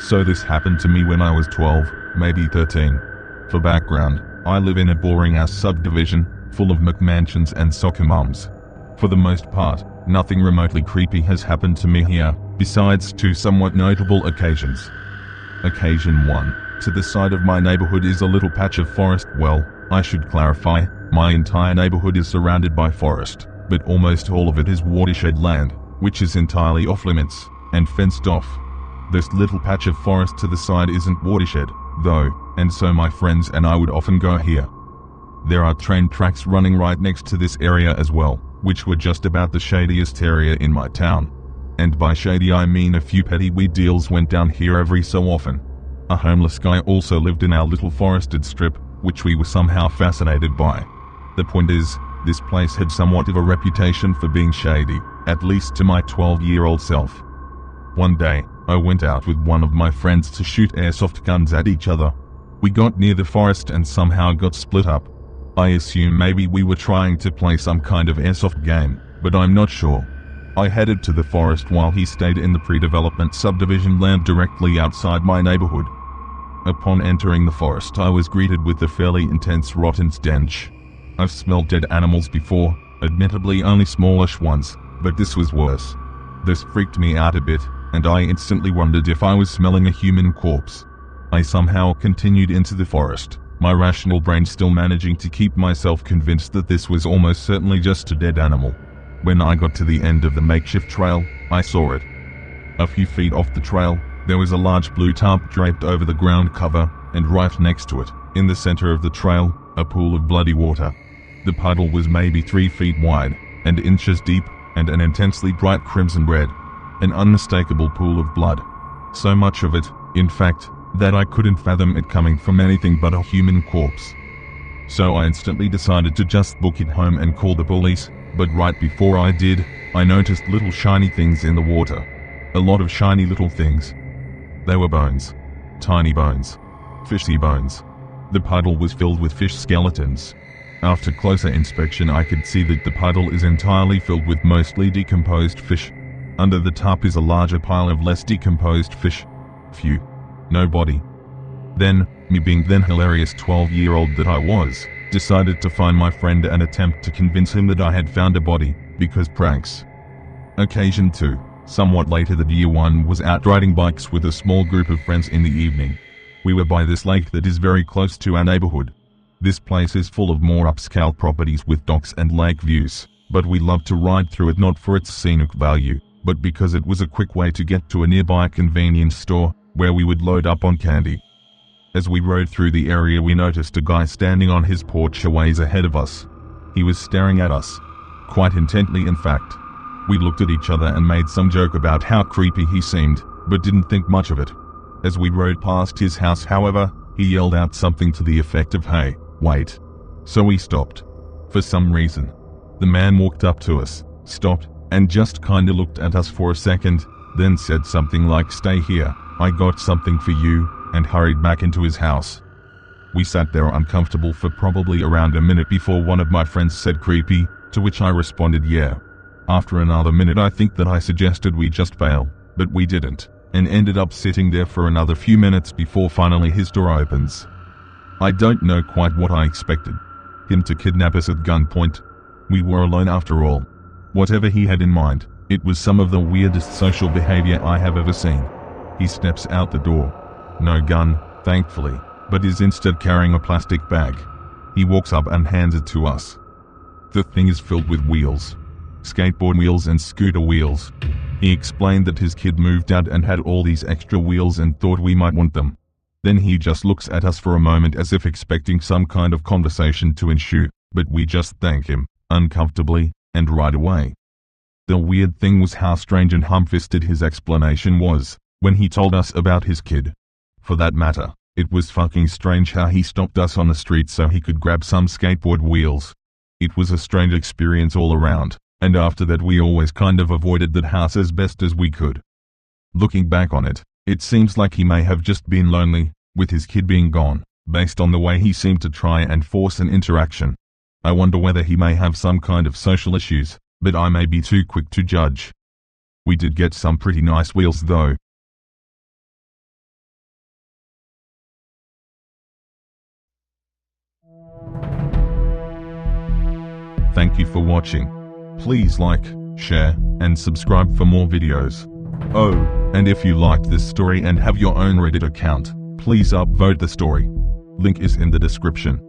So this happened to me when I was 12, maybe 13. For background, I live in a boring-ass subdivision, full of McMansions and soccer mums. For the most part, nothing remotely creepy has happened to me here, besides two somewhat notable occasions. Occasion 1. To the side of my neighborhood is a little patch of forest. Well, I should clarify, my entire neighborhood is surrounded by forest, but almost all of it is watershed land, which is entirely off-limits, and fenced off. This little patch of forest to the side isn't watershed, though, and so my friends and I would often go here. There are train tracks running right next to this area as well, which were just about the shadiest area in my town. And by shady I mean a few petty weed deals went down here every so often. A homeless guy also lived in our little forested strip, which we were somehow fascinated by. The point is, this place had somewhat of a reputation for being shady, at least to my 12-year-old self. One day, I went out with one of my friends to shoot airsoft guns at each other. We got near the forest and somehow got split up. I assume maybe we were trying to play some kind of airsoft game, but I'm not sure. I headed to the forest while he stayed in the pre-development subdivision land directly outside my neighborhood. Upon entering the forest, I was greeted with a fairly intense rotten stench. I've smelled dead animals before, admittedly only smallish ones, but this was worse. This freaked me out a bit, and I instantly wondered if I was smelling a human corpse. I somehow continued into the forest, my rational brain still managing to keep myself convinced that this was almost certainly just a dead animal. When I got to the end of the makeshift trail, I saw it. A few feet off the trail, there was a large blue tarp draped over the ground cover, and right next to it, in the center of the trail, a pool of bloody water. The puddle was maybe 3 feet wide, and inches deep, and an intensely bright crimson red. An unmistakable pool of blood. So much of it, in fact, that I couldn't fathom it coming from anything but a human corpse. So I instantly decided to just book it home and call the police, but right before I did, I noticed little shiny things in the water. A lot of shiny little things. They were bones. Tiny bones. Fishy bones. The puddle was filled with fish skeletons. After closer inspection I could see that the puddle is entirely filled with mostly decomposed fish. Under the tarp is a larger pile of less decomposed fish. Phew. No body. Then, me being then hilarious 12-year-old that I was, decided to find my friend and attempt to convince him that I had found a body, because pranks. Occasion 2. Somewhat later that year, one was out riding bikes with a small group of friends in the evening. We were by this lake that is very close to our neighborhood. This place is full of more upscale properties with docks and lake views, but we loved to ride through it not for its scenic value, but because it was a quick way to get to a nearby convenience store, where we would load up on candy. As we rode through the area we noticed a guy standing on his porch a ways ahead of us. He was staring at us. Quite intently in fact. We looked at each other and made some joke about how creepy he seemed, but didn't think much of it. As we rode past his house however, he yelled out something to the effect of "Hey, wait." So we stopped. For some reason. The man walked up to us, stopped, and just kinda looked at us for a second, then said something like "Stay here, I got something for you," and hurried back into his house. We sat there uncomfortable for probably around a minute before one of my friends said "Creepy," to which I responded "Yeah." After another minute I think that I suggested we just bail, but we didn't, and ended up sitting there for another few minutes before finally his door opens. I don't know quite what I expected. Him to kidnap us at gunpoint. We were alone after all. Whatever he had in mind, it was some of the weirdest social behavior I have ever seen. He steps out the door. No gun, thankfully, but is instead carrying a plastic bag. He walks up and hands it to us. The thing is filled with wheels. Skateboard wheels and scooter wheels. He explained that his kid moved out and had all these extra wheels and thought we might want them. Then he just looks at us for a moment as if expecting some kind of conversation to ensue, but we just thank him, uncomfortably, and right away. The weird thing was how strange and ham-fisted his explanation was, when he told us about his kid. For that matter, it was fucking strange how he stopped us on the street so he could grab some skateboard wheels. It was a strange experience all around, and after that we always kind of avoided that house as best as we could. Looking back on it, it seems like he may have just been lonely, with his kid being gone, based on the way he seemed to try and force an interaction. I wonder whether he may have some kind of social issues, but I may be too quick to judge. We did get some pretty nice wheels though. Thank you for watching. Please like, share, and subscribe for more videos. Oh, and if you liked this story and have your own Reddit account, please upvote the story. Link is in the description.